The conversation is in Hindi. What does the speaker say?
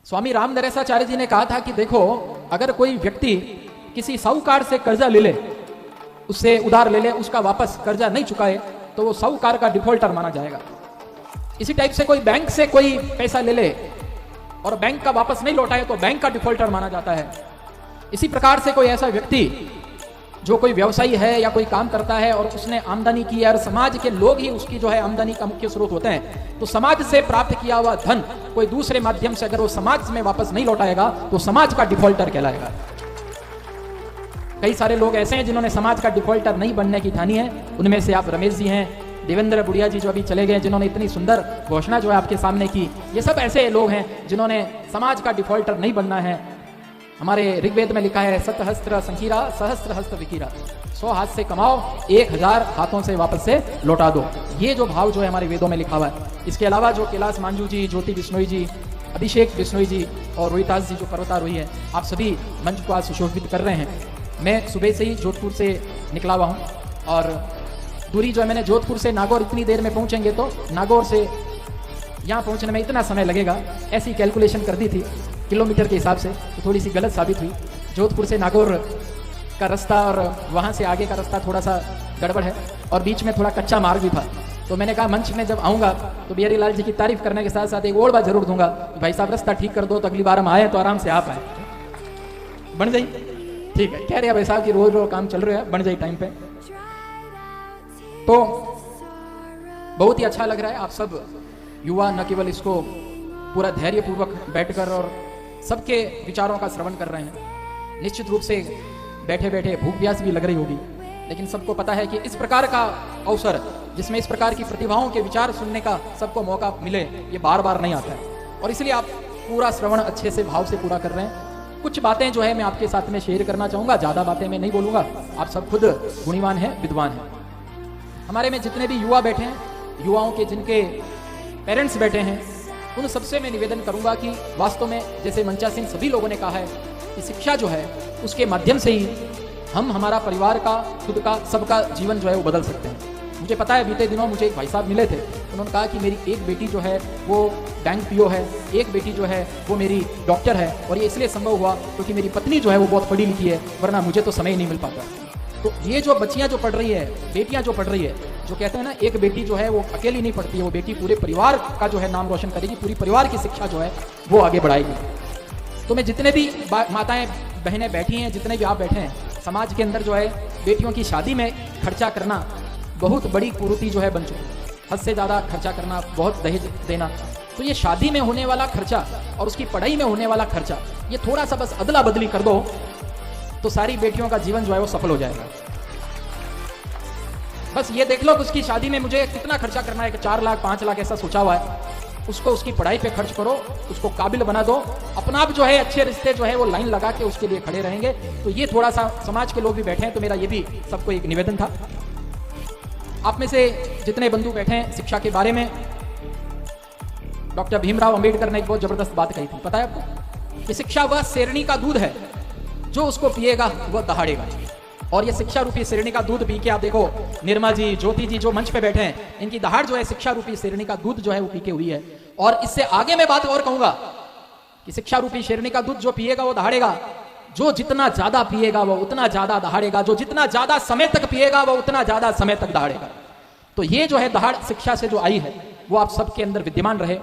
स्वामी रामनरेशाचार्य जी ने कहा था कि देखो, अगर कोई व्यक्ति किसी साहूकार से कर्जा ले ले, उससे उधार ले ले, उसका वापस कर्जा नहीं चुकाए तो वो साहूकार का डिफॉल्टर माना जाएगा। इसी टाइप से कोई बैंक से कोई पैसा ले ले और बैंक का वापस नहीं लौटाए तो बैंक का डिफॉल्टर माना जाता है। इसी प्रकार से कोई ऐसा व्यक्ति जो कोई व्यवसायी है या कोई काम करता है और उसने आमदनी की है और समाज के लोग ही उसकी जो है आमदनी का मुख्य स्रोत होते हैं, तो समाज से प्राप्त किया हुआ धन कोई दूसरे माध्यम से अगर वो समाज में वापस नहीं लौटाएगा तो समाज का डिफॉल्टर कहलाएगा। कई सारे लोग ऐसे हैं जिन्होंने समाज का डिफॉल्टर नहीं बनने की ठानी है। उनमें से आप रमेश जी हैं, देवेंद्र बुढ़िया जी जो अभी चले गए, जिन्होंने इतनी सुंदर घोषणा जो है आपके सामने की। ये सब ऐसे लोग हैं जिन्होंने समाज का डिफॉल्टर नहीं बनना है। हमारे ऋग्वेद में लिखा है सतहस्त्र संकीरा सहस्त्र हस्त विकीरा, 100 हाथ से कमाओ, 1000 हाथों से वापस से लौटा दो। ये जो भाव जो है हमारे वेदों में लिखा हुआ है। इसके अलावा जो कैलाश मांझू जी, ज्योति बिश्नोई जी, अभिषेक बिश्नोई जी और रोहितास जी जो पर्वतारोही है, आप सभी मंच को आज सुशोभित कर रहे हैं। मैं सुबह से ही जोधपुर से निकला हुआ हूँ और दूरी जो है, मैंने जोधपुर से नागौर इतनी देर में पहुँचेंगे तो नागौर से यहाँ पहुँचने में इतना समय लगेगा, ऐसी कैलकुलेशन कर दी थी किलोमीटर के हिसाब से, तो थोड़ी सी गलत साबित हुई। जोधपुर से नागौर का रास्ता और वहाँ से आगे का रास्ता थोड़ा सा गड़बड़ है और बीच में थोड़ा कच्चा मार्ग भी था। तो मैंने कहा मंच में जब आऊँगा तो बिहारी लाल जी की तारीफ करने के साथ साथ एक और बात जरूर दूंगा, भाई साहब रास्ता ठीक कर दो तो अगली बार हम आए तो आराम से आ पाए। बन जाइए, ठीक है, कह रहे हैं भाई साहब की रोज रोज काम चल रहा है, बन जाइए टाइम पे। तो बहुत ही अच्छा लग रहा है, आप सब युवा न केवल इसको पूरा धैर्यपूर्वक बैठकर और सबके विचारों का श्रवण कर रहे हैं। निश्चित रूप से बैठे बैठे भूख प्यास भी लग रही होगी, लेकिन सबको पता है कि इस प्रकार का अवसर जिसमें इस प्रकार की प्रतिभाओं के विचार सुनने का सबको मौका मिले, ये बार बार नहीं आता है। और इसलिए आप पूरा श्रवण अच्छे से भाव से पूरा कर रहे हैं। कुछ बातें जो है मैं आपके साथ में शेयर करना चाहूंगा, ज्यादा बातें मैं नहीं बोलूंगा, आप सब खुद गुणीवान हैं, विद्वान हैं। हमारे में जितने भी युवा बैठे हैं, युवाओं के जिनके पेरेंट्स बैठे हैं, उन सबसे मैं निवेदन करूंगा कि वास्तव में जैसे मंचासीन सभी लोगों ने कहा है कि शिक्षा जो है उसके माध्यम से ही हम हमारा परिवार का, खुद का, सबका जीवन जो है वो बदल सकते हैं। मुझे पता है, बीते दिनों मुझे एक भाई साहब मिले थे, उन्होंने कहा कि मेरी एक बेटी जो है वो बैंक पीओ है, एक बेटी जो है वो मेरी डॉक्टर है, और ये इसलिए संभव हुआ क्योंकि मेरी पत्नी जो है वो बहुत पढ़ी लिखी है, वरना मुझे तो समय ही नहीं मिल पाता। तो ये जो बच्चियां जो पढ़ रही है, बेटियां जो पढ़ रही है, जो कहते हैं ना एक बेटी जो है वो अकेली नहीं पढ़ती है, वो बेटी पूरे परिवार का जो है नाम रोशन करेगी, पूरी परिवार की शिक्षा जो है वो आगे बढ़ाएगी। तो मैं जितने भी माताएं बहनें बैठी हैं, जितने भी आप बैठे हैं, समाज के अंदर जो है बेटियों की शादी में खर्चा करना बहुत बड़ी कुरीति जो है बन चुकी है। हद से ज़्यादा खर्चा करना, बहुत दहेज देना। तो ये शादी में होने वाला खर्चा और उसकी पढ़ाई में होने वाला खर्चा, ये थोड़ा सा बस अदला बदली कर दो तो सारी बेटियों का जीवन जो है वो सफल हो जाएगा। बस ये देख लो कि उसकी शादी में मुझे कितना खर्चा करना है, कि 4 लाख 5 लाख ऐसा सोचा हुआ है, उसको उसकी पढ़ाई पे खर्च करो, उसको काबिल बना दो, अपना आप जो है अच्छे रिश्ते जो है वो लाइन लगा के उसके लिए खड़े रहेंगे। तो ये थोड़ा सा समाज के लोग भी बैठे हैं, तो मेरा ये भी सबको एक निवेदन था। आप में से जितने बंधु बैठे हैं, शिक्षा के बारे में डॉक्टर भीमराव अंबेडकर ने एक बहुत जबरदस्त बात कही थी, पता है आपको, कि शिक्षा वह शेरनी का दूध है, जो उसको पिएगा वह दहाड़ेगा। और ये शिक्षा रूपी शेरनी का दूध पी के आप देखो, निर्मा जी, ज्योति जी जो मंच पे बैठे हैं, इनकी दहाड़ जो है शिक्षा रूपी शेरनी का दूध जो है वो पी के हुई है। और इससे आगे मैं बात और कहूंगा कि शिक्षा रूपी शेरनी का दूध जो पिएगा वो दहाड़ेगा, जो जितना ज्यादा पिएगा वो उतना ज्यादा दहाड़ेगा, जो जितना ज्यादा समय तक पिएगा वो उतना ज्यादा समय तक दहाड़ेगा। तो ये जो है दहाड़ शिक्षा से जो आई है वो आप सबके अंदर विद्यमान रहे।